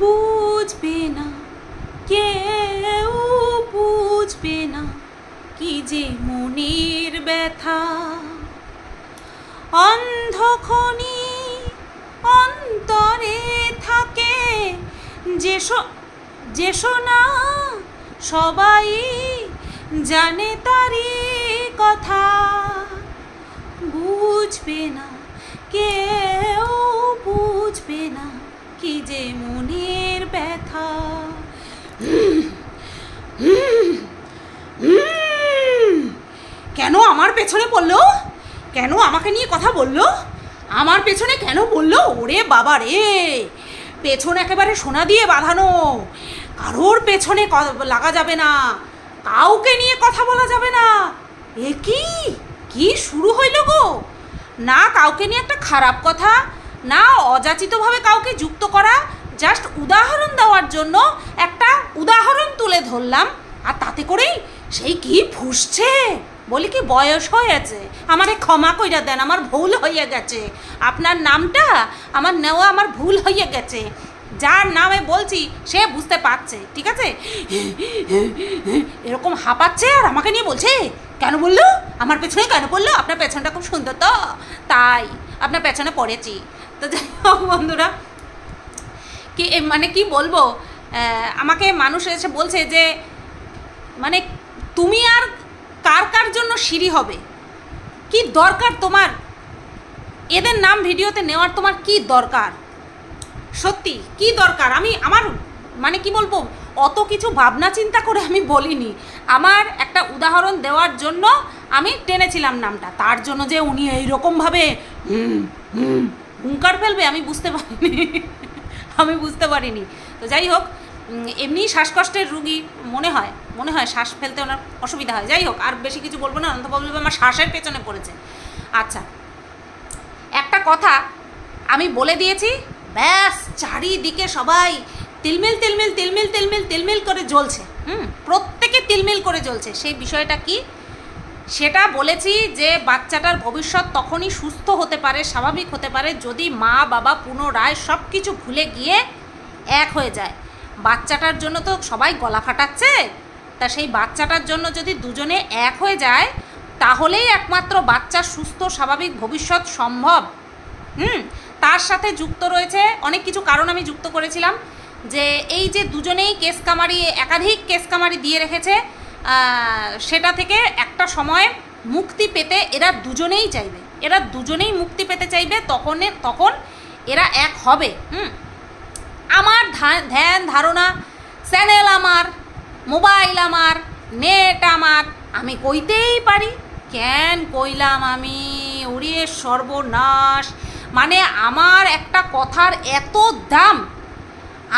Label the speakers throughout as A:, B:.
A: বুঝবে না, কেউ বুঝবে না কি যে মনের ব্যথা। অন্ধখনি অন্তরে থাকে যে শোনা সবাই জানে তারি কথা। বুঝবে না, কেউ বুঝবে না কি যে মনের ব্যথা। কেন আমার পেছনে পড়লো? কেন আমাকে নিয়ে কথা বললো? আমার পেছনে কেন বললো? ওরে বাবা রে, পেছনে একেবারে সোনা দিয়ে বাঁধানো, কারোর পেছনে লাগা যাবে না, কাউকে নিয়ে কথা বলা যাবে না। এ কি শুরু হইল গো? না কাউকে নিয়ে একটা খারাপ কথা, না অযাচিতভাবে কাউকে যুক্ত করা, জাস্ট উদাহরণ দেওয়ার জন্য একটা উদাহরণ তুলে ধরলাম, আর তাতে করেই সেই কি ফুসছে। বলি কি বয়স হয়েছে, আমারে ক্ষমা কইরা দেন, আমার ভুল হয়ে গেছে, আপনার নামটা আমার নেওয়া আমার ভুল হয়ে গেছে। যার নামে বলছি সে বুঝতে পারছে, ঠিক আছে? এরকম হাঁপাচ্ছে আর আমাকে নিয়ে বলছে কেন বললো, আমার পেছনে কেন পড়লো? আপনার পেছনটা খুব সুন্দর তো, তাই আপনার পেছনে পড়েছি। তো যাই হোক বন্ধুরা, কি মানে কি বলবো, আমাকে মানুষ এসে বলছে যে মানে তুমি আর কার কার জন্য সিঁড়ি হবে, কি দরকার তোমার এদের নাম ভিডিওতে নেওয়ার, তোমার কি দরকার? সত্যি কি দরকার? আমার মানে কি বলবো, অত কিছু ভাবনা চিন্তা করে আমি বলিনি, আমার একটা উদাহরণ দেওয়ার জন্য আমি টেনেছিলাম নামটা। তার জন্য যে উনি এইরকমভাবে হুঙ্কার ফেলবে আমি বুঝতে পারিনি। তো যাই হোক, এমনি শ্বাসকষ্টের রুগী মনে হয় শ্বাস ফেলতে ওনার অসুবিধা হয়। যাই হোক, আর বেশি কিছু বলবো না, অন্ত বলবো আমার শ্বাসের পেছনে পড়েছে। আচ্ছা, একটা কথা আমি বলে দিয়েছি, ব্যাস চারিদিকে সবাই তিলমিল তিলমিল তিলমিল তিলমিল তিলমিল করে জ্বলছে। প্রত্যেকে তিলমিল করে জ্বলছে। সেই বিষয়টা কি সেটা বলেছি যে বাচ্চাটার ভবিষ্যৎ তখনই সুস্থ হতে পারে, স্বাভাবিক হতে পারে যদি মা বাবা পুনরায় সব কিছু ভুলে গিয়ে এক হয়ে যায়। বাচ্চাটার জন্য তো সবাই গলা ফাটাচ্ছে, তা সেই বাচ্চাটার জন্য যদি দুজনে এক হয়ে যায় তাহলেই একমাত্র বাচ্চার সুস্থ স্বাভাবিক ভবিষ্যৎ সম্ভব। তার সাথে যুক্ত রয়েছে অনেক কিছু কারণ, আমি যুক্ত করেছিলাম যে এই যে দুজনেই কেস কামারি, একাধিক কেস কামারি দিয়ে রেখেছে, সেটা থেকে একটা সময় মুক্তি পেতে এরা দুজনেই চাইবে, এরা দুজনেই মুক্তি পেতে চাইবে, তখন এরা এক হবে। আমার ধ্যান ধারণা, চ্যানেল আমার, মোবাইল আমার, নেট আমার, আমি কইতেই পারি। কেন কইলাম আমি? উড়িয়ে সর্বনাশ, মানে আমার একটা কথার এত দাম।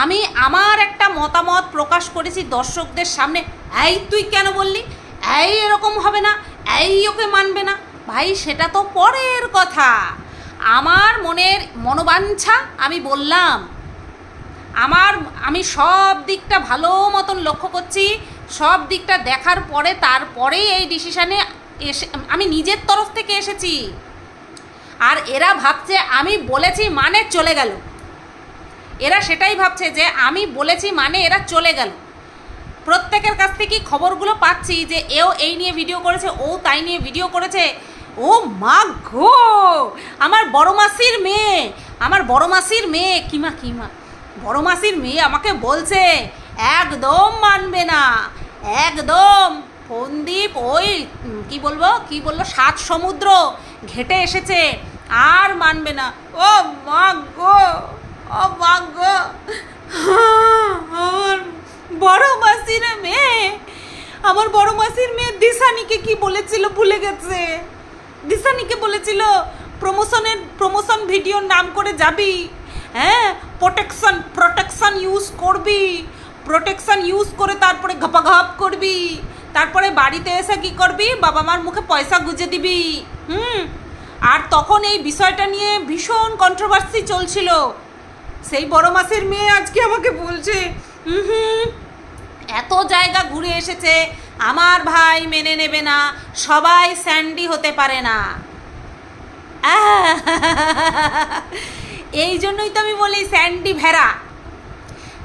A: আমি আমার একটা মতামত প্রকাশ করেছি দর্শকদের সামনে, এই তুই কেন বললি, এই এরকম হবে না, এই ওকে মানবে না। ভাই সেটা তো পরের কথা, আমার মনের মনোবাঞ্ছা আমি বললাম। আমি সব দিকটা ভালো মতন লক্ষ্য করছি, সব দিকটা দেখার পরে তারপরেই এই ডিসিশানে আমি নিজের তরফ থেকে এসেছি। আর এরা ভাবছে আমি বলেছি মানে চলে গেল, এরা সেটাই ভাবছে যে আমি বলেছি মানে এরা চলে গেল। প্রত্যেকের কাছ থেকেই খবরগুলো পাচ্ছি যে এও এই নিয়ে ভিডিও করেছে, ও তাই নিয়ে ভিডিও করেছে। ও মা গো, আমার বড় মাসির মেয়ে কিমা বড় মাসির মেয়ে আমাকে বলছে একদম মানবে না, একদম ফন্দীপ ওই কি বলবো 7 সমুদ্র ঘেটে এসেছে, আর মানবে না। ও মা গো, আমার বড় মাসির মেয়ে দিশানিকে কি বলেছিল ভুলে গেছে। দিশানিকে বলেছিল প্রমোশন ভিডিওর নাম করে যাবি, হ্যাঁ প্রোটেকশন ইউজ করবি, প্রোটেকশন ইউজ করে তারপরে ঘপাঘপ করবি, তারপরে বাড়িতে এসে কি করবি, বাবা মার মুখে পয়সা গুঁজে দিবি। আর তখন এই বিষয়টা নিয়ে ভীষণ কন্ট্রোভার্সি চলছিল। সেই বড় মাসির মেয়ে আজকে আমাকে বলছে এত জায়গা ঘুরে এসেছে, আমার ভাই মেনে নেবে না, সবাই স্যান্ডি হতে পারে না। এই জন্যই তো আমি বলি স্যান্ডি ভেড়া,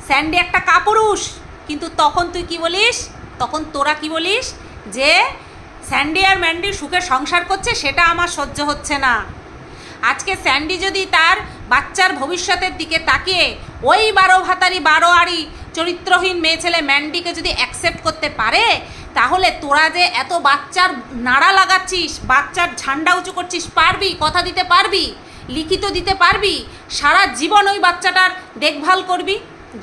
A: স্যান্ডি একটা কাপুরুষ। কিন্তু তখন তুই কি বলিস, তখন তোরা কি বলিস যে স্যান্ডি আর ম্যান্ডি সুখে সংসার করছে, সেটা আমার সহ্য হচ্ছে না। আজকে স্যান্ডি যদি তার বাচ্চার ভবিষ্যতের দিকে তাকিয়ে ওই 12 ভাতারি 12 আড়ি চরিত্রহীন মেয়ে ছেলে ম্যান্ডিকে যদি অ্যাকসেপ্ট করতে পারে, তাহলে তোরা যে এত বাচ্চার নাড়া লাগাচ্ছিস, বাচ্চার ঝান্ডা উঁচু করছিস, পারবি? কথা দিতে পারবি? লিখিত দিতে পারবি? সারা জীবন ওই বাচ্চাটার দেখভাল করবি?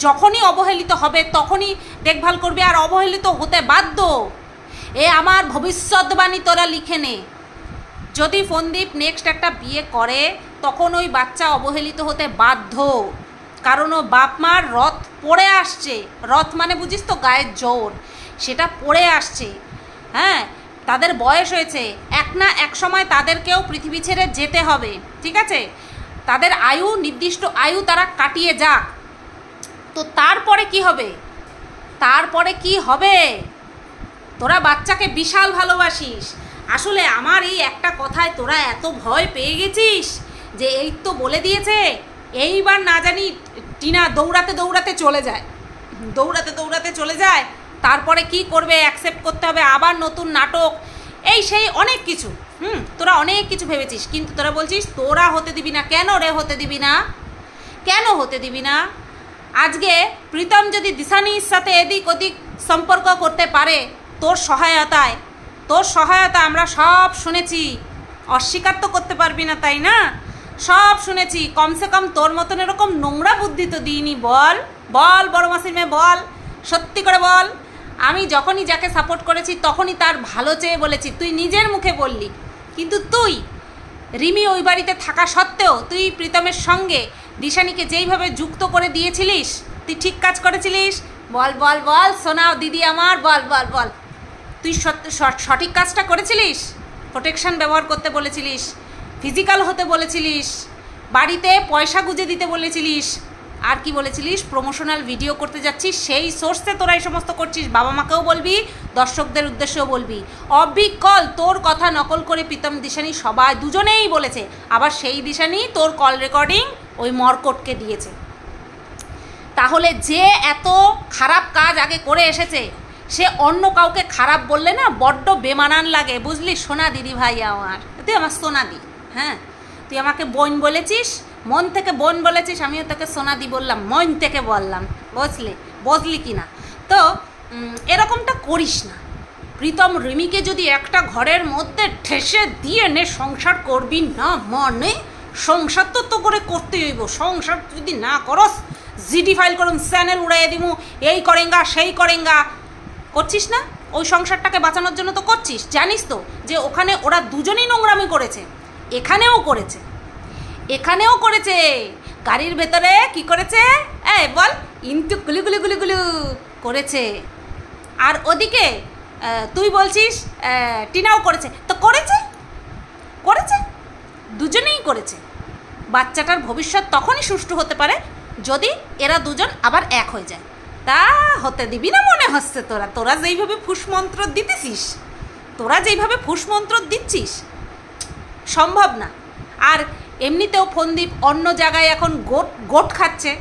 A: যখনই অবহেলিত হবে তখনই দেখভাল করবি, আর অবহেলিত হতে বাধ্য। এ আমার ভবিষ্যৎবাণী তোরা লিখে নে। যদি ফন্দীপ নেক্সট একটা বিয়ে করে তখন ওই বাচ্চা অবহেলিত হতে বাধ্য, কারণ ও বাপ মার রথ পড়ে আসছে। রথ মানে বুঝিস তো, গায়ের জোর, সেটা পড়ে আসছে। হ্যাঁ, তাদের বয়স হয়েছে, এক না এক সময় তাদেরকেও পৃথিবী ছেড়ে যেতে হবে, ঠিক আছে? তাদের আয়ু, নির্দিষ্ট আয়ু তারা কাটিয়ে যাক। তো তারপরে কি হবে? তারপরে কি হবে? তোরা বাচ্চাকে বিশাল ভালোবাসিস। আসলে আমার এই একটা কথায় তোরা এত ভয় পেয়ে গেছিস যে এই তো বলে দিয়েছে, এইবার না জানি টিনা দৌড়াতে দৌড়াতে চলে যায়, দৌড়াতে দৌড়াতে চলে যায়। তারপরে কি করবে? অ্যাকসেপ্ট করতে হবে, আবার নতুন নাটক, এই সেই অনেক কিছু। তোরা অনেক কিছু ভেবেছিস, কিন্তু তোরা বলছিস তোরা হতে দিবি না। কেন রে হতে দিবি না? কেন হতে দিবি না? আজকে প্রীতম যদি দিশানির সাথে এদিক ওদিক সম্পর্ক করতে পারে তোর সহায়তায়, তোর সহায়তা আমরা সব শুনেছি, অস্বীকার তো করতে পারবি না, তাই না? সব শুনেছি। কমসে কম তোর মতন এরকম নোংরা বুদ্ধি তো দিইনি। বল বল বড় মাসির মেয়ে, বল, সত্যি করে বল। আমি যখনই যাকে সাপোর্ট করেছি তখনই তার ভালো চেয়ে বলেছি, তুই নিজের মুখে বললি। কিন্তু তুই রিমি ওই বাড়িতে থাকা সত্ত্বেও তুই প্রীতমের সঙ্গে দিশানিকে যেইভাবে যুক্ত করে দিয়েছিলিস, তুই ঠিক কাজ করেছিলিস? বল বল বল শোনাও দিদি আমার, বল বল বল। তুই সঠিক কাজটা করেছিলিস? প্রোটেকশন ব্যবহার করতে বলেছিলিস, ফিজিক্যাল হতে বলেছিলিস, বাড়িতে পয়সা গুঁজে দিতে বলেছিলিস, আর কি বলেছিলিস? প্রমোশনাল ভিডিও করতে যাচ্ছিস, সেই সোর্সে তোরা এই সমস্ত করছিস। বাবা মাকেও বলবি, দর্শকদের উদ্দেশ্যেও বলবি। অবিকল তোর কথা নকল করে প্রীতম দিশানি সবাই দুজনেই বলেছে। আবার সেই দিশানি তোর কল রেকর্ডিং ওই মর্কটকে দিয়েছে। তাহলে যে এত খারাপ কাজ আগে করে এসেছে সে অন্য কাউকে খারাপ বললে না বড্ড বেমানান লাগে, বুঝলি? সোনা দিদি ভাই আমার, তুই আমার সোনা দি। হ্যাঁ, তুই আমাকে বোন বলেছিস, মন থেকে বোন বলেছিস, আমিও তোকে সোনাদি বললাম, মন থেকে বললাম, বুঝলি কি না? তো এরকমটা করিস না। প্রীতম রিমিকে যদি একটা ঘরের মধ্যে ঠেসে দিয়ে নে সংসার করবি না, মানে সংসার তো করে করতে হইব। সংসার যদি না করস জিডি ফাইল করুন, চ্যানেল উড়াইয়ে দিমু, এই করেঙ্গা সেই করেঙ্গা। করছিস না? ওই সংসারটাকে বাঁচানোর জন্য তো করছিস। জানিস তো যে ওখানে ওরা দুজনেই নোংরামি করেছে, এখানেও করেছে, এখানেও করেছে। গাড়ির ভেতরে কি করেছে? বল, ইন্তু গুলু গুলু গুলু গুলু করেছে। আর ওদিকে তুই বলছিস টিনাও করেছে। তো করেছে, করেছে, দুজনেই করেছে। বাচ্চাটার ভবিষ্যৎ তখনই সুষ্ঠু হতে পারে যদি এরা দুজন আবার এক হয়ে যায়। তা হতে দিবি না মনে হচ্ছে তোরা। তোরা যেইভাবে ফুসমন্ত্র দিতেছিস, তোরা যেইভাবে ফুসমন্ত্র দিচ্ছিস, সম্ভব না। আর এমনিতেও ফন্দীপ অন্য জায়গায় এখন গোট খাচ্ছে,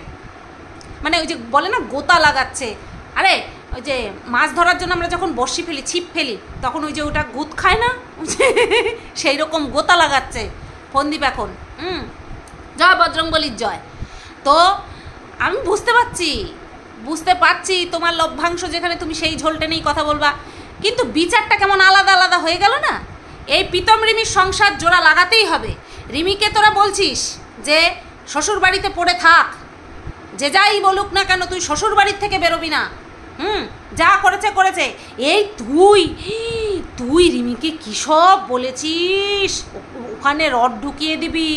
A: মানে ওই যে বলে না গোতা লাগাচ্ছে। আরে ওই যে মাছ ধরার জন্য আমরা যখন বড়শি ফেলি, ছিপ ফেলি, তখন ওই যে ওটা গুত খায় না, সেই রকম গোতা লাগাচ্ছে ফন্দীপ এখন। জয় বজরংবলীর জয়। তো আমি বুঝতে পারছি তোমার লভ্যাংশ যেখানে তুমি সেই ঝোল টেনেই কথা বলবা, কিন্তু বিচারটা কেমন আলাদা আলাদা হয়ে গেল না? এই প্রীতম রিমির সংসার জোড়া লাগাতেই হবে। রিমিকে তোরা বলছিস যে শ্বশুর বাড়িতে পড়ে থাক, যে যাই বলুক না কেন তুই শ্বশুর বাড়ির থেকে বেরোবি না। যা করেছে করেছে। এই তুই রিমিকে কী সব বলেছিস? ওখানে রড ঢুকিয়ে দিবি,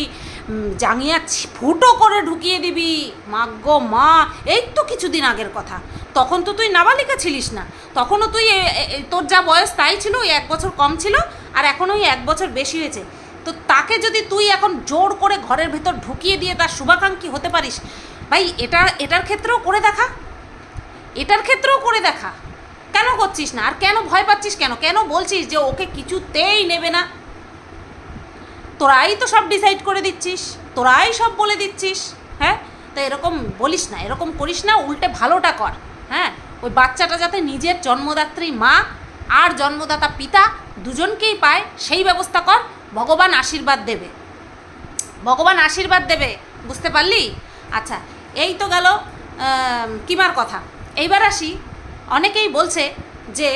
A: জাঙ্গিয়া ফুটো করে ঢুকিয়ে দিবি। মা গো মা, এই তো কিছুদিন আগের কথা। তখন তো তুই নাবালিকা ছিলিস না, তখনও তুই তোর যা বয়স তাই ছিল, ওই 1 বছর কম ছিল, আর এখন ওই 1 বছর বেশি হয়েছে। তো তাকে যদি তুই এখন জোর করে ঘরের ভেতর ঢুকিয়ে দিয়ে তার শুভাকাঙ্ক্ষী হতে পারিস, ভাই এটার ক্ষেত্রেও করে দেখা, এটার ক্ষেত্রেও করে দেখা। কেন করছিস না? আর কেন ভয় পাচ্ছিস? কেন বলছিস যে ওকে কিছুতেই নেবে না? তোরাই তো সব ডিসাইড করে দিচ্ছিস, তোরাই সব বলে দিচ্ছিস। হ্যাঁ, তো এরকম বলিস না, এরকম করিস না, উল্টে ভালোটা কর। হ্যাঁ, ওই বাচ্চাটা যাতে নিজের জন্মদাত্রী মা আর জন্মদাতা পিতা দুজনকেই পায় সেই ব্যবস্থা কর, ভগবান আশীর্বাদ দেবে, ভগবান আশীর্বাদ দেবে, বুঝতে পারলি? আচ্ছা, এই তো গেল কিমার কথা। এইবার আসি, অনেকেই বলছে যে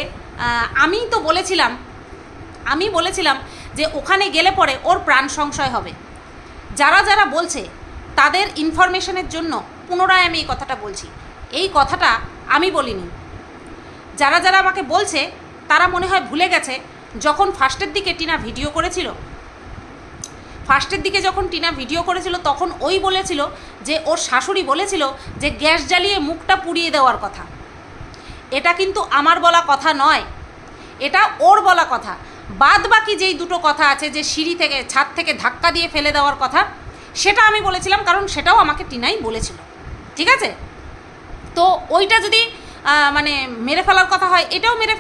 A: আমি বলেছিলাম যে ওখানে গেলে পরে ওর প্রাণ সংশয় হবে। যারা যারা বলছে তাদের ইনফরমেশনের জন্য পুনরায় আমি এই কথাটা বলছি, এই কথাটা আমি বলিনি। যারা যারা আমাকে বলছে তারা মনে হয় ভুলে গেছে যখন ফার্স্টের দিকে টিনা ভিডিও করেছিল তখন ওই বলেছিল যে ওর শাশুড়ি বলেছিল যে গ্যাস জ্বালিয়ে মুখটা পুড়িয়ে দেওয়ার কথা। এটা কিন্তু আমার বলা কথা নয়, এটা ওর বলা কথা। বাদ বাকি যেই দুটো কথা আছে, যে সিঁড়ি থেকে ছাদ থেকে ধাক্কা দিয়ে ফেলে দেওয়ার কথা, সেটা আমি বলেছিলাম, কারণ সেটাও আমাকে টিনাই বলেছিল, ঠিক আছে? তো ওইটা যদি মানে মেরে ফেলার কথা হয়, এটাও মেরে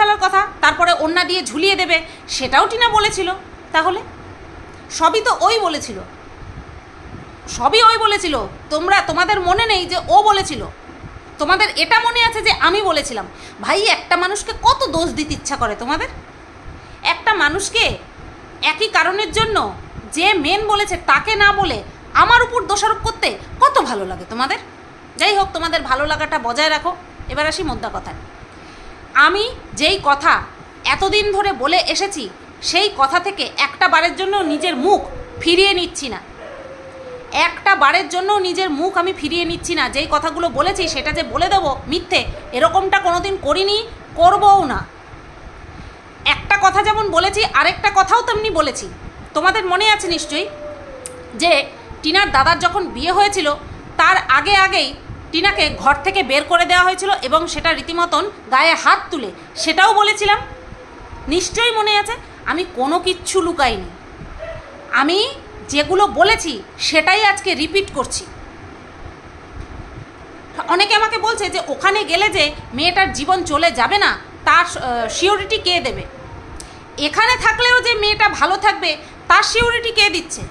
A: ফেলার কথা, তারপরে ওন্না দিয়ে ঝুলিয়ে দেবে, সেটাও টিনা বলেছিল। তাহলে সবই তো ওই বলেছিল, তোমাদের মনে নেই যে ও বলেছিল? তোমাদের এটা মনে আছে যে আমি বলেছিলাম? ভাই, একটা মানুষকে কত দোষ দিতে ইচ্ছা করে তোমাদের? একটা মানুষকে একই কারণের জন্য যে মেন বলেছে তাকে না বলে আমার উপর দোষারোপ করতে কত ভালো লাগে তোমাদের। যাই হোক, তোমাদের ভালো লাগাটা বজায় রাখো। এবার আসি মোদ্দা কথায়। আমি যেই কথা এতদিন ধরে বলে এসেছি সেই কথা থেকে একটা বারের জন্য নিজের মুখ ফিরিয়ে নিচ্ছি না, যেই কথাগুলো বলেছি সেটা যে বলে দেবো মিথ্যে, এরকমটা কোনোদিন করিনি, করবও না। একটা কথা যেমন বলেছি, আরেকটা কথাও তেমনি বলেছি। তোমাদের মনে আছে নিশ্চয়ই যে টিনার দাদার যখন বিয়ে হয়েছিল তার আগেই টিনাকে ঘর থেকে বের করে দেওয়া হয়েছিল, এবং সেটা রীতিমতন গায়ে হাত তুলে, সেটাও বলেছিলাম, নিশ্চয়ই মনে আছে। আমি কোনো কিচ্ছু লুকাইনি, আমি যেগুলো বলেছি সেটাই আজকে রিপিট করছি। অনেকে আমাকে বলছে যে ওখানে গেলে যে মেয়েটার জীবন চলে যাবে না, তার সিওরিটি কে দেবে? এখানে থাকলেও যে মেয়েটা ভালো থাকবে তার সিওরিটি কে দিচ্ছে?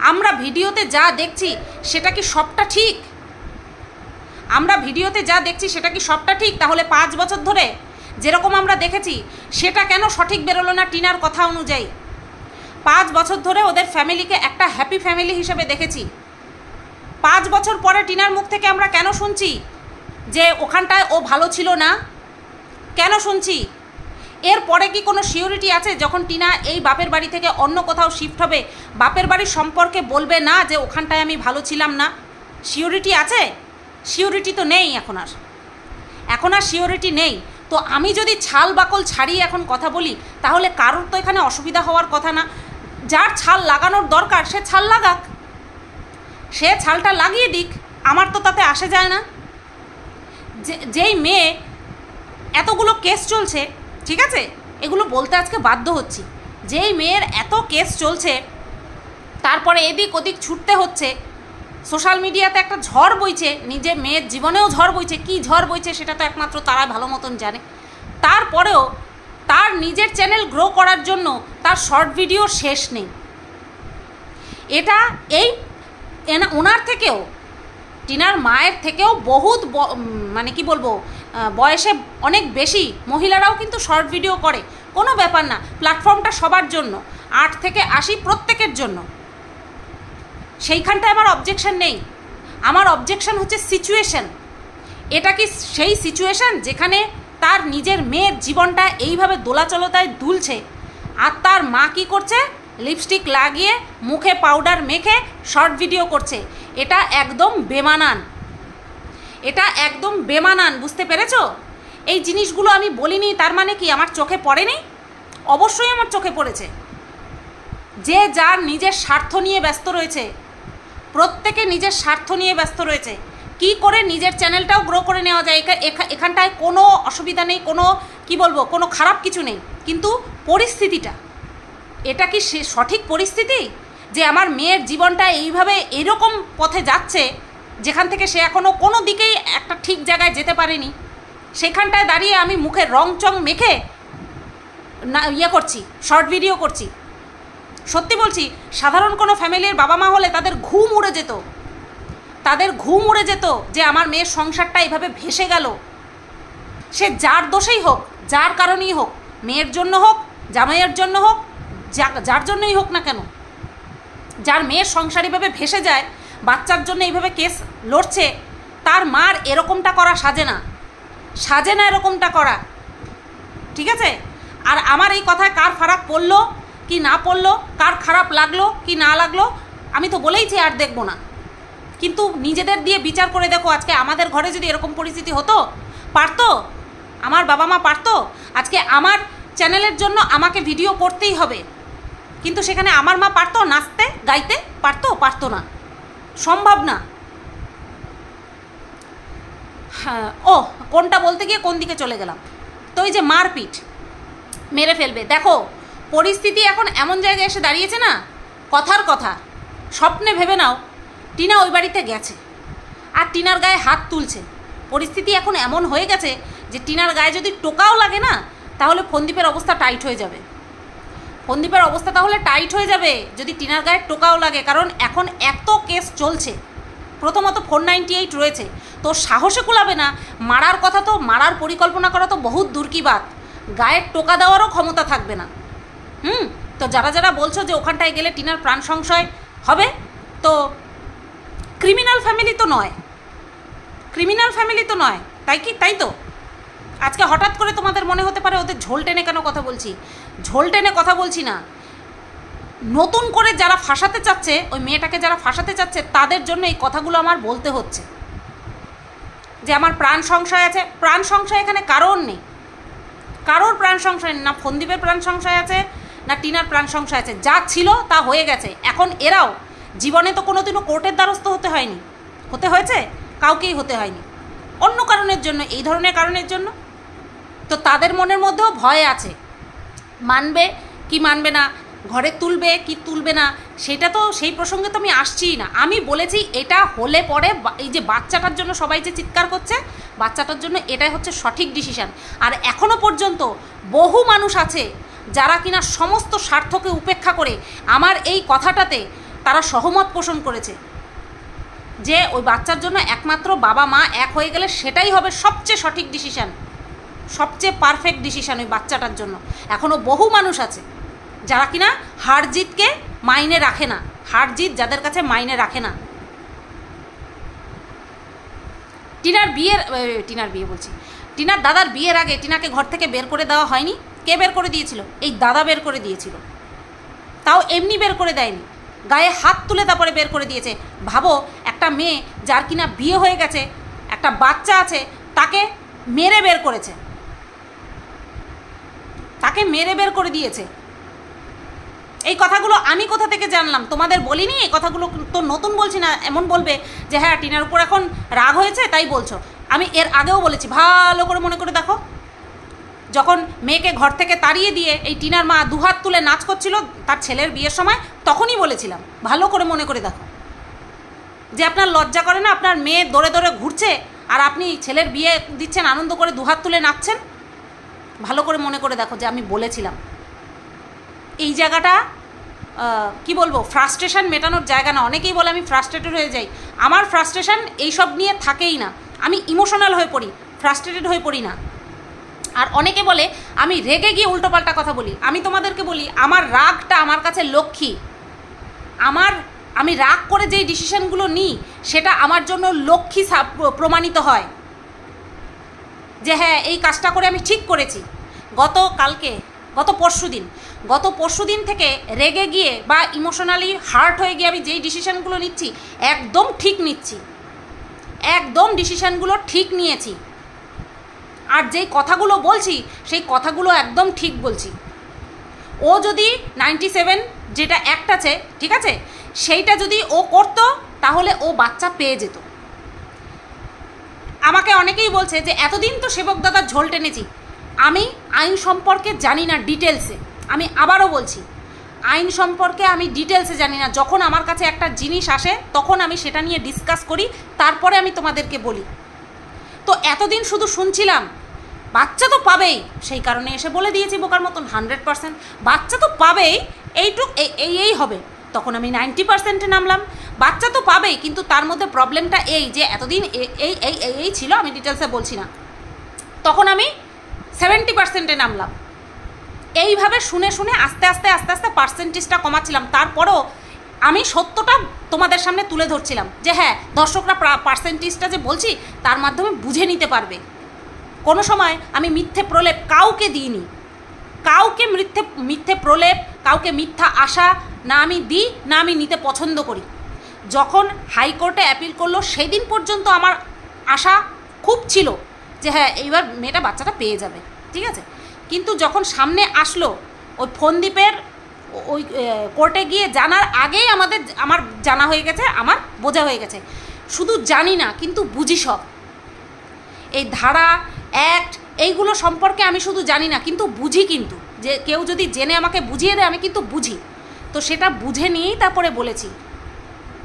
A: আমরা ভিডিওতে যা দেখছি সেটা কি সবটা ঠিক? তাহলে 5 বছর ধরে যেরকম আমরা দেখেছি সেটা কেন সঠিক বেরোলো না টিনার কথা অনুযায়ী? 5 বছর ধরে ওদের ফ্যামিলিকে একটা হ্যাপি ফ্যামিলি হিসেবে দেখেছি। 5 বছর পরে টিনার মুখ থেকে আমরা কেন শুনছি যে ওখানটায় ও ভালো ছিল না? কেন শুনছি? এরপরে কি কোনো সিওরিটি আছে যখন টিনা এই বাপের বাড়ি থেকে অন্য কোথাও শিফট হবে, বাপের বাড়ির সম্পর্কে বলবে না যে ওখানটায় আমি ভালো ছিলাম না? সিওরিটি আছে? সিওরিটি তো নেই এখন আর সিওরিটি নেই। তো আমি যদি ছাল বাকল ছাড়িয়ে এখন কথা বলি তাহলে কারোর তো এখানে অসুবিধা হওয়ার কথা না। যার ছাল লাগানোর দরকার সে ছাল লাগাক, সে ছালটা লাগিয়ে দিক, আমার তো তাতে আসে যায় না। যেই মেয়ে এতগুলো কেস চলছে, ঠিক আছে, এগুলো বলতে আজকে বাধ্য হচ্ছি, যেই মেয়ের এত কেস চলছে তারপরে এদিক ওদিক ছুটতে হচ্ছে, সোশ্যাল মিডিয়াতে একটা ঝড় বইছে, নিজে মেয়ের জীবনেও ঝড় বইছে, কি ঝড় বইছে সেটা তো একমাত্র তারা ভালো মতন জানে। তারপরেও তার নিজের চ্যানেল গ্রো করার জন্য তার শর্ট ভিডিও শেষ নেই। এটা ওনার থেকেও, টিনার মায়ের থেকেও বহুত মানে কি বলবো, বয়সে অনেক বেশি মহিলারাও কিন্তু শর্ট ভিডিও করে, কোনো ব্যাপার না। প্ল্যাটফর্মটা সবার জন্য, 8 থেকে 80 প্রত্যেকের জন্য, সেইখানটায় আমার অবজেকশন নেই। আমার অবজেকশন হচ্ছে সিচুয়েশন। এটা কি সেই সিচুয়েশন যেখানে তার নিজের মেয়ের জীবনটা এইভাবে দোলাচলতায় দুলছে, আর তার মা কী করছে? লিপস্টিক লাগিয়ে মুখে পাউডার মেখে শর্ট ভিডিও করছে। এটা একদম বেমানান, বুঝতে পেরেছো? এই জিনিসগুলো আমি বলিনি তার মানে কি আমার চোখে পড়েনি? অবশ্যই আমার চোখে পড়েছে। যে যার নিজের স্বার্থ নিয়ে ব্যস্ত রয়েছে, প্রত্যেকে নিজের স্বার্থ নিয়ে ব্যস্ত রয়েছে, কি করে নিজের চ্যানেলটাও গ্রো করে নেওয়া যায়, এখানটায় কোনো অসুবিধা নেই, কোনো কি বলবো, কোনো খারাপ কিছু নেই। কিন্তু পরিস্থিতিটা, এটা কি সঠিক পরিস্থিতি যে আমার মেয়ের জীবনটা এইভাবে এরকম পথে যাচ্ছে যেখান থেকে সে এখনও কোনো দিকেই একটা ঠিক জায়গায় যেতে পারেনি? সেখানটায় দাঁড়িয়ে আমি মুখে রং চং মেখে না করছি, শর্ট ভিডিও করছি, সত্যি বলছি, সাধারণ কোনো ফ্যামিলির বাবা মা হলে তাদের ঘুম উড়ে যেত, যে আমার মেয়ের সংসারটা এভাবে ভেসে গেল। সে যার দোষেই হোক, যার কারণেই হোক, মেয়ের জন্য হোক, জামাইয়ের জন্য হোক, যার জন্যই হোক না কেন, যার মেয়ের সংসার এভাবে ভেসে যায়, বাচ্চার জন্য এইভাবে কেস লড়ছে, তার মার এরকমটা করা সাজে না এরকমটা করা, ঠিক আছে? আর আমার এই কথায় কার খারাপ পড়লো কি না পড়লো, কার খারাপ লাগলো কি না লাগলো, আমি তো বলেইছি আর দেখবো না। কিন্তু নিজেদের দিয়ে বিচার করে দেখো, আজকে আমাদের ঘরে যদি এরকম পরিস্থিতি হতো, পারতো? আমার বাবা মা পারতো? আজকে আমার চ্যানেলের জন্য আমাকে ভিডিও করতেই হবে, কিন্তু সেখানে আমার মা পারতো নাচতে গাইতে? পারতো না, সম্ভব না। হ্যাঁ, ও কোনটা বলতে গিয়ে কোন দিকে চলে গেলাম। তো এই যে মারপিট, মেরে ফেলবে, দেখো পরিস্থিতি এখন এমন জায়গায় এসে দাঁড়িয়েছে না, কথার কথা স্বপ্নে ভেবে নাও টিনা ওই বাড়িতে গেছে আর টিনার গায়ে হাত তুলছে। পরিস্থিতি এখন এমন হয়ে গেছে যে টিনার গায়ে যদি টোকাও লাগে না, তাহলে ফন্দীপের অবস্থা টাইট হয়ে যাবে। যদি টিনার গায়ে টোকাও লাগে, কারণ এখন এত কেস চলছে। প্রথমত 498 রয়েছে, তো সাহসে কুলাবে না মারার কথা, তো মারার পরিকল্পনা করা তো বহুত দূর কি বাত, গায়ের টোকা দেওয়ারও ক্ষমতা থাকবে না। তো যারা বলছো যে ওখানটায় গেলে টিনার প্রাণ সংশয় হবে, তো ক্রিমিনাল ফ্যামিলি তো নয়, তাই তো আজকে হঠাৎ করে তোমাদের মনে হতে পারে ওদের ঝোল টেনে কেন কথা বলছি। ঝোল টেনে কথা বলছি না, নতুন করে যারা ফাঁসাতে চাচ্ছে, ওই মেয়েটাকে যারা ফাঁসাতে চাচ্ছে, তাদের জন্য এই কথাগুলো আমার বলতে হচ্ছে যে আমার প্রাণ সংশয় আছে। প্রাণ সংশয় এখানে কারোর নেই, কারোর প্রাণ সংশয় না, ফন্দীপের প্রাণ সংশয় আছে না টিনার প্রাণ সংশয় আছে। যা ছিল তা হয়ে গেছে। এখন এরাও জীবনে তো কোনোদিনও কোর্টের দ্বারস্থ হতে হয়েছে, কাউকেই হতে হয়নি, অন্য কারণের জন্য, এই ধরনের কারণের জন্য। তো তাদের মনের মধ্যেও ভয় আছে, মানবে কি মানবে না, ঘরে তুলবে কি তুলবে না, সেটা তো সেই প্রসঙ্গে তো আমি আসছিই না। আমি বলেছি এটা হলে পরে এই যে বাচ্চাটার জন্য সবাই যে চিৎকার করছে, বাচ্চাটার জন্য এটাই হচ্ছে সঠিক ডিসিশান। আর এখনও পর্যন্ত বহু মানুষ আছে যারা কিনা সমস্ত স্বার্থকে উপেক্ষা করে আমার এই কথাটাতে তারা সহমত পোষণ করেছে যে ওই বাচ্চার জন্য একমাত্র বাবা মা এক হয়ে গেলে সেটাই হবে সবচেয়ে সঠিক ডিসিশান, সবচেয়ে পারফেক্ট ডিসিশান ওই বাচ্চাটার জন্য। এখনও বহু মানুষ আছে যারা কিনা হার জিতকে মাইনে রাখে না, হার জিত যাদের কাছে মাইনে রাখে না। টিনার দাদার বিয়ের আগে টিনাকে ঘর থেকে বের করে দেওয়া হয়নি। কে বের করে দিয়েছিল? এই দাদা বের করে দিয়েছিল, তাও এমনি বের করে দেয়নি, গায়ে হাত তুলে তারপরে বের করে দিয়েছে। ভাবো, একটা মেয়ে যার কিনা বিয়ে হয়ে গেছে, একটা বাচ্চা আছে, তাকে মেরে বের করে দিয়েছে। এই কথাগুলো আমি কোথা থেকে জানলাম? তোমাদের বলিনি? এই কথাগুলো তো নতুন বলছি না। এমন বলবে যে হ্যাঁ টিনার উপর এখন রাগ হয়েছে তাই বলছো। আমি এর আগেও বলেছি, ভালো করে মনে করে দেখো, যখন মেয়েকে ঘর থেকে তাড়িয়ে দিয়ে এই টিনার মা দুহাত তুলে নাচ করছিল তার ছেলের বিয়ের সময়, তখনই বলেছিলাম, ভালো করে মনে করে দেখো, যে আপনার লজ্জা করে না আপনার মেয়ে দৌড়ে দৌড়ে ঘুরছে আর আপনি ছেলের বিয়ে দিচ্ছেন, আনন্দ করে দুহাত তুলে নাচছেন? ভালো করে মনে করে দেখো যে আমি বলেছিলাম। এই জায়গাটা কি বলবো, ফ্রাস্ট্রেশন মেটানোর জায়গা না। অনেকেই বলে আমি ফ্রাস্ট্রেটেড হয়ে যাই। আমার ফ্রাস্ট্রেশন এইসব নিয়ে থাকেই না, আমি ইমোশনাল হয়ে পড়ি, ফ্রাস্ট্রেটেড হয়ে পড়ি না। আর অনেকে বলে আমি রেগে গিয়ে উল্টোপাল্টা কথা বলি। আমি তোমাদেরকে বলি, আমার রাগটা আমার কাছে লক্ষ্মী। আমি রাগ করে যেই ডিসিশনগুলো নিই সেটা আমার জন্য লক্ষ্মী প্রমাণিত হয় যে হ্যাঁ এই কাজটা করে আমি ঠিক করেছি। গত পরশুদিন থেকে রেগে গিয়ে বা ইমোশনালি হার্ট হয়ে গিয়ে আমি যেই ডিসিশনগুলো নিচ্ছি একদম ঠিক নিচ্ছি, একদম ডিসিশনগুলো ঠিক নিয়েছি। আর যেই কথাগুলো বলছি সেই কথাগুলো একদম ঠিক বলছি। ও যদি 97 যেটা অ্যাক্ট আছে, ঠিক আছে, সেইটা যদি ও করতো তাহলে ও বাচ্চা পেয়ে যেত। আমাকে অনেকেই বলছে যে এতদিন তো সেবক দাদার ঝোল টেনেছি। আমি আইন সম্পর্কে জানি না ডিটেলসে, আমি আবারও বলছি, আইন সম্পর্কে আমি ডিটেলসে জানি না। যখন আমার কাছে একটা জিনিস আসে তখন আমি সেটা নিয়ে ডিসকাস করি, তারপরে আমি তোমাদেরকে বলি। তো এতদিন শুধু শুনছিলাম বাচ্চা তো পাবেই, সেই কারণে এসে বলে দিয়েছি বোকার মতন 100% বাচ্চা তো পাবেই, এই হবে। তখন আমি 90%-এ নামলাম। বাচ্চা তো পাবেই, কিন্তু তার মধ্যে প্রবলেমটা এই যে এতদিন এই ছিল, আমি ডিটেলসে বলছি না। তখন আমি 70%-এ নামলাম। এইভাবে শুনে শুনে আস্তে আস্তে পার্সেন্টেজটা কমাচ্ছিলাম। তারপরও আমি সত্যটা তোমাদের সামনে তুলে ধরছিলাম যে হ্যাঁ, দর্শকরা পার্সেন্টেজটা যে বলছি তার মাধ্যমে বুঝে নিতে পারবে। কোনো সময় আমি মিথ্যে প্রলেপ কাউকে দিইনি, কাউকে মিথ্যে প্রলেপ, কাউকে মিথ্যা আশা না আমি দিই, না আমি নিতে পছন্দ করি। যখন হাইকোর্টে অ্যাপিল করলো সেদিন পর্যন্ত আমার আশা খুব ছিল যে হ্যাঁ, এইবার মেয়েটা বাচ্চাটা পেয়ে যাবে, ঠিক আছে। কিন্তু যখন সামনে আসলো ওই ফোনদ্বীপের ওই কোর্টে গিয়ে জানার আগেই আমার জানা হয়ে গেছে, আমার বোঝা হয়ে গেছে। শুধু জানি না, কিন্তু বুঝি সব। এই ধারা অ্যাক্ট এইগুলো সম্পর্কে আমি শুধু জানি না, কিন্তু বুঝি। কিন্তু যে কেউ যদি জেনে আমাকে বুঝিয়ে দেয়, আমি কিন্তু বুঝি। তো সেটা বুঝে নিয়েই তারপরে বলেছি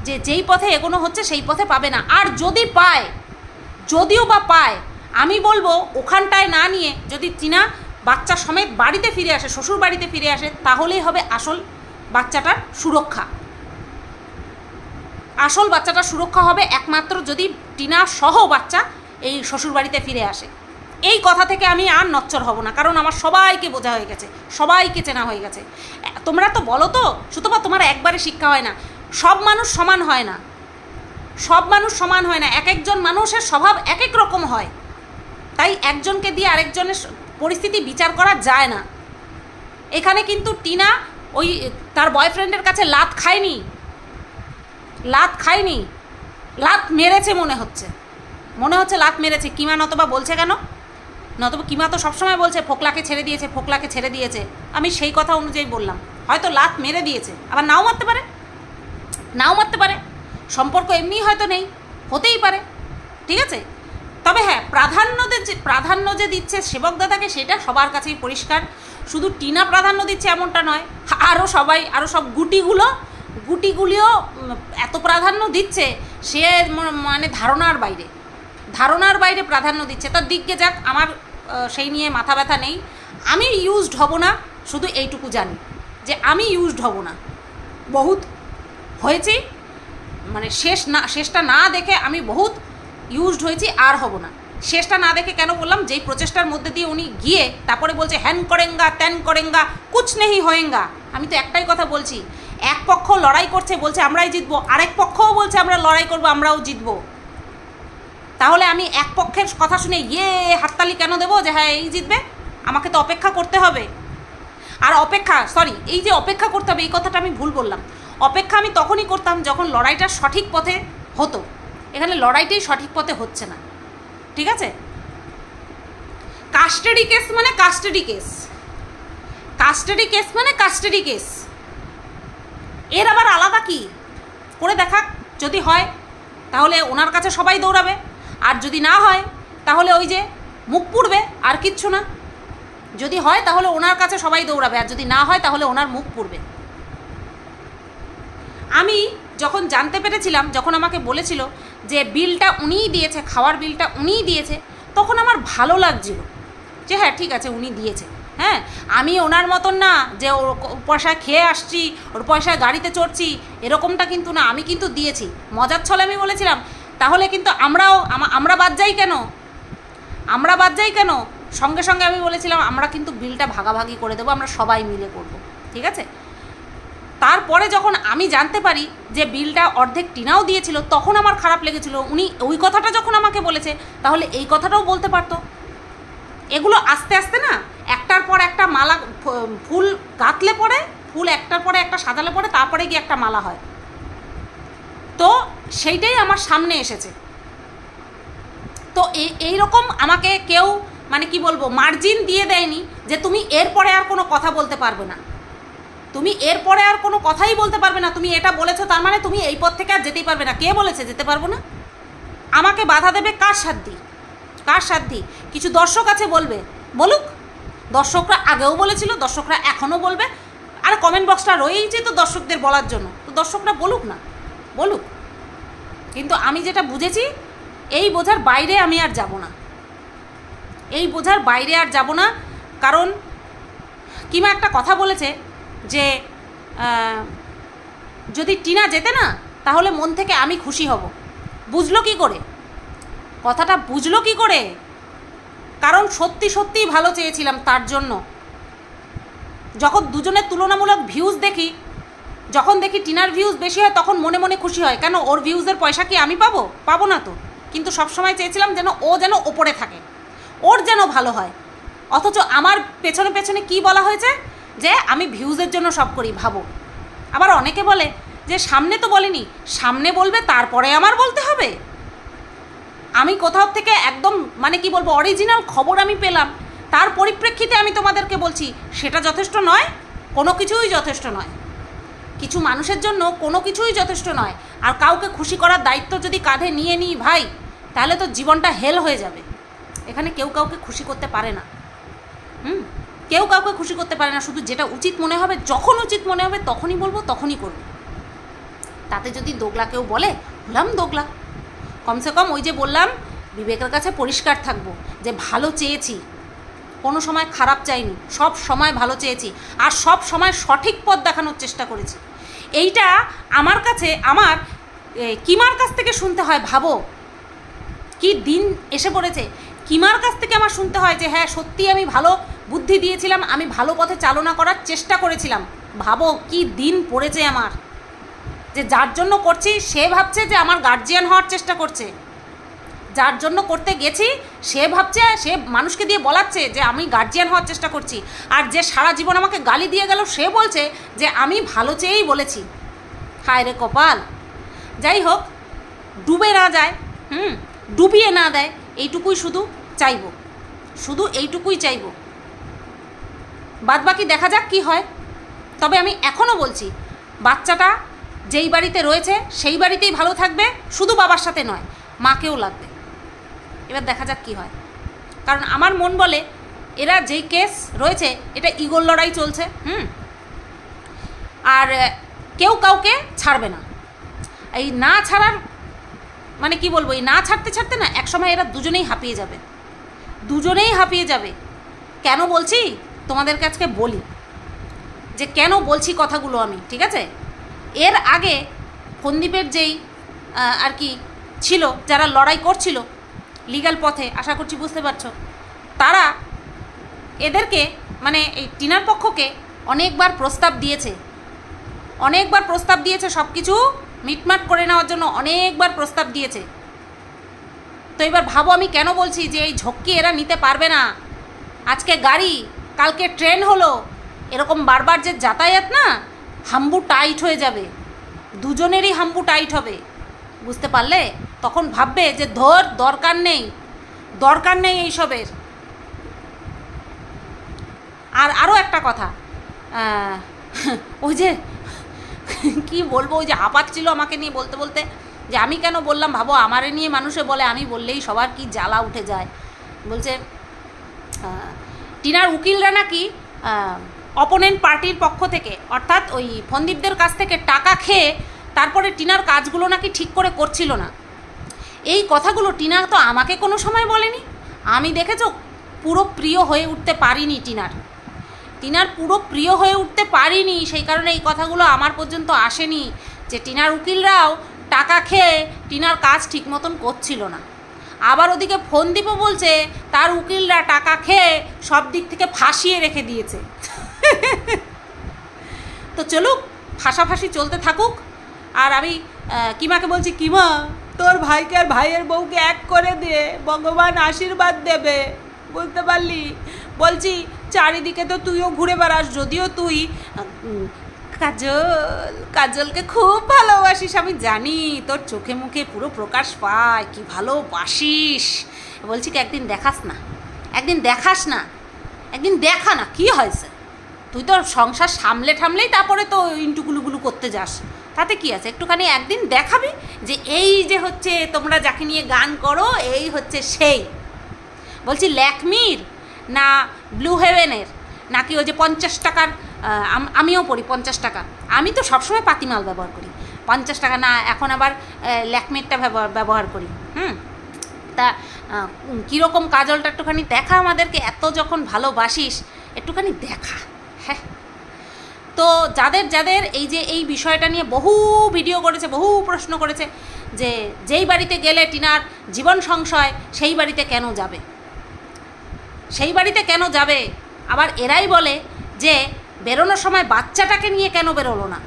A: যে যেই পথে এগোনো হচ্ছে সেই পথে পাবে না। আর যদি পায়, যদিও বা পায়, আমি বলবো ওখানটায় না নিয়ে যদি টিনা বাচ্চা সমেত বাড়িতে ফিরে আসে, শ্বশুর বাড়িতে ফিরে আসে, তাহলেই হবে আসল বাচ্চাটার সুরক্ষা। আসল বাচ্চাটার সুরক্ষা হবে একমাত্র যদি টিনা সহ বাচ্চা এই শ্বশুর বাড়িতে ফিরে আসে। এই কথা থেকে আমি আর নচ্চর হব না, কারণ আমার সবাইকে বোঝা হয়ে গেছে, সবাইকে চেনা হয়ে গেছে। তোমরা তো বলো তো সুতপা তোমার একবারে শিক্ষা হয় না। সব মানুষ সমান হয় না, সব মানুষ সমান হয় না। এক একজন মানুষের স্বভাব এক এক রকম হয়, তাই একজনকে দিয়ে আরেকজনের পরিস্থিতি বিচার করা যায় না। এখানে কিন্তু টিনা ওই তার বয়ফ্রেন্ডের কাছে লাত খায়নি, লাত মেরেছে মনে হচ্ছে লাত মেরেছে। কিমা নতবা বলছে কেন? নতবা কিমা তো সবসময় বলছে ফোকলাকে ছেড়ে দিয়েছে। আমি সেই কথা অনুযায়ী বললাম, হয়তো লাত মেরে দিয়েছে, আবার নাও মারতে পারে। সম্পর্ক এমনি হয়তো নেই, হতেই পারে, ঠিক আছে। তবে হ্যাঁ, প্রাধান্য যে দিচ্ছে সেবক দাদাকে, সেটা সবার কাছেই পরিষ্কার। শুধু টিনা প্রাধান্য দিচ্ছে এমনটা নয়, আরও সব গুটিগুলিও এত প্রাধান্য দিচ্ছে, সে মানে ধারণার বাইরে প্রাধান্য দিচ্ছে। তার দিককে যাক, আমার সেই নিয়ে মাথা ব্যথা নেই। আমি ইউজড হব না, শুধু এইটুকু জানি যে আমি ইউজড হব না। বহুত হয়েছি, মানে শেষটা না দেখে আমি বহুত ইউজড হয়েছি, আর হব না। শেষটা না দেখে কেন বললাম? যেই প্রচেষ্টার মধ্যে দিয়ে উনি গিয়ে তারপরে বলছে হ্যান করেঙ্গা ত্যান করেঙ্গা কুছ নেহি হয়েঙ্গা। আমি তো একটাই কথা বলছি, এক পক্ষ লড়াই করছে, বলছে আমরাই জিতবো, আরেক পক্ষও বলছে আমরা লড়াই করবো, আমরাও জিতবো। তাহলে আমি এক পক্ষের কথা শুনে হাততালি কেন দেবো যে হ্যাঁ এই জিতবে? আমাকে তো অপেক্ষা করতে হবে। আর এই যে অপেক্ষা করতে হবে, এই কথাটা আমি ভুল বললাম। অপেক্ষা আমি তখনই করতাম যখন লড়াইটা সঠিক পথে হতো। এখানে লড়াইটাই সঠিক পথে হচ্ছে না, ঠিক আছে। কাস্টাডি কেস মানে কাস্টাডি কেস, এর আবার আলাদা কি করে দেখাক। যদি হয় তাহলে ওনার কাছে সবাই দৌড়াবে, আর যদি না হয় তাহলে ওই যে মুখ পুড়বে, আর কিচ্ছু না। যদি হয় তাহলে ওনার কাছে সবাই দৌড়াবে, আর যদি না হয় তাহলে ওনার মুখ পুড়বে। আমি যখন জানতে পেরেছিলাম, যখন আমাকে বলেছিল যে বিলটা উনিই দিয়েছে, খাওয়ার বিলটা উনিই দিয়েছে, তখন আমার ভালো লাগছিল যে হ্যাঁ ঠিক আছে, উনি দিয়েছে। হ্যাঁ, আমি ওনার মতন না যে ওর পয়সায় খেয়ে আসছি, ওর পয়সায় গাড়িতে চড়ছি, এরকমটা কিন্তু না। আমি কিন্তু দিয়েছি, মজার ছলে আমি বলেছিলাম তাহলে কিন্তু আমরা বাদ যাই কেন? সঙ্গে সঙ্গে আমি বলেছিলাম আমরা কিন্তু বিলটা ভাগাভাগি করে দেবো, আমরা সবাই মিলে করব, ঠিক আছে। তারপরে যখন আমি জানতে পারি যে বিলটা অর্ধেক টিনাও দিয়েছিল, তখন আমার খারাপ লেগেছিল। উনি ওই কথাটা যখন আমাকে বলেছে, তাহলে এই কথাটাও বলতে পারতো। এগুলো আস্তে আস্তে না, একটার পর একটা মালা, ফুল গাঁথলে পরে, ফুল একটার পরে একটা সাজালে পরে, তারপরে গিয়ে একটা মালা হয়। তো সেইটাই আমার সামনে এসেছে। তো এইরকম আমাকে কেউ মানে কি বলবো, মার্জিন দিয়ে দেয়নি যে তুমি এরপরে আর কোনো কথা বলতে পারবে না, তুমি এরপরে আর কোনো কথাই বলতে পারবে না। তুমি এটা বলেছো, তার মানে তুমি এই পথ থেকে আর যেতেই পারবে না। কে বলেছে যেতে পারবো না? আমাকে বাধা দেবে কার সাধ্যি? কিছু দর্শক আছে, বলুক। দর্শকরা আগেও বলেছিল, দর্শকরা এখনও বলবে। আর কমেন্ট বক্সটা রয়েইছে তো দর্শকদের বলার জন্য, তো দর্শকরা বলুক। কিন্তু আমি যেটা বুঝেছি, এই বোঝার বাইরে আমি আর যাব না। কারণ কিমা একটা কথা বলেছে যে যদি টিনা যেতে না তাহলে মন থেকে আমি খুশি হব। বুঝলো কি করে কথাটা, বুঝলো কি করে? কারণ সত্যি সত্যিই ভালো চেয়েছিলাম তার জন্য। যখন দুজনের তুলনামূলক ভিউজ দেখি, যখন দেখি টিনার ভিউজ বেশি হয় তখন মনে মনে খুশি হয়। কেন, ওর ভিউজের পয়সা কি আমি পাবো? পাবো না তো। কিন্তু সবসময় চেয়েছিলাম যেন ও যেন ওপরে থাকে, ওর যেন ভালো হয়। অথচ আমার পেছনে পেছনে কি বলা হয়েছে, যে আমি ভিউজের জন্য সব করি। ভাবো, আবার অনেকে বলে যে সামনে তো বলেনি, সামনে বলবে তারপরে আমার বলতে হবে। আমি কোথাও থেকে একদম মানে কি বলবো অরিজিনাল খবর আমি পেলাম, তার পরিপ্রেক্ষিতে আমি তোমাদেরকে বলছি, সেটা যথেষ্ট নয়। কোনো কিছুই যথেষ্ট নয়। কিছু মানুষের জন্য কোনো কিছুই যথেষ্ট নয়। আর কাউকে খুশি করার দায়িত্ব যদি কাঁধে নিয়ে নিই ভাই, তাহলে তো জীবনটা হেল হয়ে যাবে। এখানে কেউ কাউকে খুশি করতে পারে না। কেউ কাউকে খুশি করতে পারে না। শুধু যেটা উচিত মনে হবে, যখন উচিত মনে হবে তখনই বলবো, তখনই করবো। তাতে যদি দোগলা কেউ বলে, বললাম দোগলা। কমসে কম ওই যে বললাম, বিবেকের কাছে পরিষ্কার থাকবো যে ভালো চেয়েছি, কোনো সময় খারাপ চাইনি, সব সময় ভালো চেয়েছি, আর সব সময় সঠিক পথ দেখানোর চেষ্টা করেছি। এইটা আমার কাছে, আমার কিমার কাছ থেকে শুনতে হয়। ভাবো কি দিন এসে পড়েছে। কিমার কাছ থেকে আমার শুনতে হয় যে হ্যাঁ সত্যি আমি ভালো বুদ্ধি দিয়েছিলাম, আমি ভালো পথে চালনা করার চেষ্টা করেছিলাম। ভাবো কি দিন পড়েছে আমার, যে যার জন্য করছি সে ভাবছে যে আমার গার্জিয়ান হওয়ার চেষ্টা করছে, যার জন্য করতে গেছি সে ভাবছে, সে মানুষকে দিয়ে বলাচ্ছে যে আমি গার্জিয়ান হওয়ার চেষ্টা করছি, আর যে সারা জীবন আমাকে গালি দিয়ে গেল সে বলছে যে আমি ভালো চেয়েই বলেছি। হায় রে কপাল। যাই হোক, ডুবে না যায়, ডুবিয়ে না দেয়, এইটুকুই শুধু চাইব, শুধু এইটুকুই চাইব। বাদ বাকি দেখা যাক কি হয়। তবে আমি এখনও বলছি, বাচ্চাটা যেই বাড়িতে রয়েছে সেই বাড়িতেই ভালো থাকবে, শুধু বাবার সাথে নয়, মাকেও লাগবে। এবার দেখা যাক কি হয়। কারণ আমার মন বলে এরা যেই কেস রয়েছে এটা ইগোর লড়াই চলছে। আর কেউ কাউকে ছাড়বে না। এই না ছাড়ার মানে কি বলবো, এই না ছাড়তে ছাড়তে না একসময় এরা দুজনেই হাঁপিয়ে যাবে, দুজনেই হাঁপিয়ে যাবে। কেন বলছি তোমাদেরকে আজকে বলি, যে কেন বলছি কথাগুলো আমি, ঠিক আছে? এর আগে ফন্দীপের যেই আর কি ছিল, যারা লড়াই করছিল লিগ্যাল পথে, আশা করছি বুঝতে পারছো, তারা এদেরকে মানে এই টিনার পক্ষকে অনেকবার প্রস্তাব দিয়েছে, অনেকবার প্রস্তাব দিয়েছে, সব কিছু মিটমাট করে নেওয়ার জন্য অনেকবার প্রস্তাব দিয়েছে। তো এবার ভাবো আমি কেন বলছি যে এই ঝক্কি এরা নিতে পারবে না। আজকে গাড়ি, কালকে ট্রেন হলো, এরকম বারবার যে যাতায়াত না, হাম্বু টাইট হয়ে যাবে, দুজনেরই হাম্বু টাইট হবে, বুঝতে পারলে? তখন ভাববে যে দরকার নেই, দরকার নেই এইসবের। আর আরও একটা কথা, ওই যে কি বলবো, ওই যে হাঁপাচ্ছিল আমাকে নিয়ে বলতে বলতে, যে আমি কেন বললাম, ভাবো আমারে নিয়ে মানুষে বলে আমি বললেই সবার কি জ্বালা উঠে যায়। বলছে টিনার উকিলরা নাকি অপোনেন্ট পার্টির পক্ষ থেকে, অর্থাৎ ওই ফন্দীপদের কাছ থেকে টাকা খেয়ে তারপরে টিনার কাজগুলো নাকি ঠিক করে করছিল না। এই কথাগুলো টিনা তো আমাকে কোনো সময় বলেনি। আমি দেখেছো পুরো প্রিয় হয়ে উঠতে পারিনি টিনার পুরো প্রিয় হয়ে উঠতে পারিনি, সেই কারণে এই কথাগুলো আমার পর্যন্ত আসেনি, যে টিনার উকিলরাও টাকা খেয়ে টিনার কাজ ঠিক মতন করছিল না। আবার ওদিকে ফন্দীপও বলছে তার উকিলরা টাকা খেয়ে সব দিক থেকে ফাঁসিয়ে রেখে দিয়েছে। তো চলুক, ফাঁসাফাঁসি চলতে থাকুক। আর আমি কিমাকে বলছি, কিমা তোর ভাইকে আর ভাইয়ের বউকে এক করে দে, ভগবান আশীর্বাদ দেবে, বুঝতে পারলি? বলছি চারিদিকে তো তুইও ঘুরে বেড়াস, যদিও তুই কাজলকে খুব ভালোবাসিস, আমি জানি, তোর চোখে মুখে পুরো প্রকাশ পায় কি ভালোবাসিস। বলছি কি একদিন দেখাস না, একদিন দেখা না, কি হয়েছে? তুই তো সংসার সামলেই তারপরে তো ইন্টুগুলুগুলু করতে যাস, তাতে কি আছে? একটুখানি একদিন দেখাবি যে এই যে হচ্ছে তোমরা যাকে নিয়ে গান করো, এই হচ্ছে সেই। বলছি ল্যাকমির না ব্লু হেভেনের, নাকি ওই যে 50 টাকার, আমিও পড়ি 50 টাকা, আমি তো সবসময় পাতিমাল ব্যবহার করি, 50 টাকা না, এখন আবার ল্যাকমিরটা ব্যবহার করি। তা কীরকম কাজলটা একটুখানি দেখা আমাদেরকে, এত যখন ভালোবাসিস একটুখানি দেখা। হ্যাঁ, তো যাদের যাদের এই যে এই বিষয়টা নিয়ে বহু ভিডিও করেছে, বহু প্রশ্ন করেছে যে যেই বাড়িতে গেলে টিনার জীবন সংশয়, সেই বাড়িতে কেন যাবে, সেই বাড়িতে কেন যাবে। আবার এরাই বলে যে বেরোনোর সময় বাচ্চাটাকে নিয়ে কেন বেরোলো না,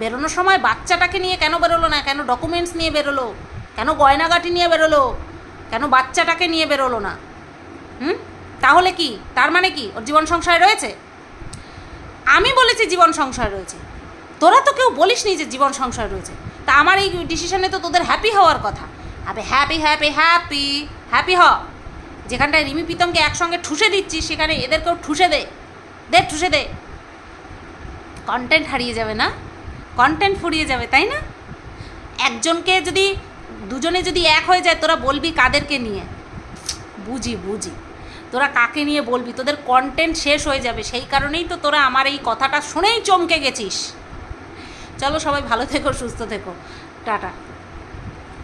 A: বেরোনোর সময় বাচ্চাটাকে নিয়ে কেন বেরোলো না, কেন ডকুমেন্টস নিয়ে বেরোলো, কেন গয়নাগাটি নিয়ে বেরোলো, কেন বাচ্চাটাকে নিয়ে বেরোলো না। তাহলে কি তার মানে কি ওর জীবন সংশয় রয়েছে? আমি বলেছি জীবন সংশয় রয়েছে, তোরা তো কেউ বলিসনি যে জীবন সংশয় রয়েছে। তা আমার এই ডিসিশনে তো তোদের হ্যাপি হওয়ার কথা। আবে হ্যাপি হ্যাপি হ্যাপি হ্যাপি হ। যেখানটায় রিমি প্রীতমকে একসঙ্গে ঠুসে দিচ্ছিস সেখানে এদেরকেও ঠুসে দে, ঠুসে দে। কন্টেন্ট হারিয়ে যাবে না, কন্টেন্ট ফুরিয়ে যাবে, তাই না? একজনকে যদি দুজনে যদি এক হয়ে যায়, তোরা বলবি কাদেরকে নিয়ে? বুঝি তোরা কাকে নিয়ে বলবি, তোদের কন্টেন্ট শেষ হয়ে যাবে। সেই কারণেই তো তোরা আমার এই কথাটা শুনেই চমকে গেছিস। চলো সবাই ভালো থেকো, সুস্থ থেকো, টাটা।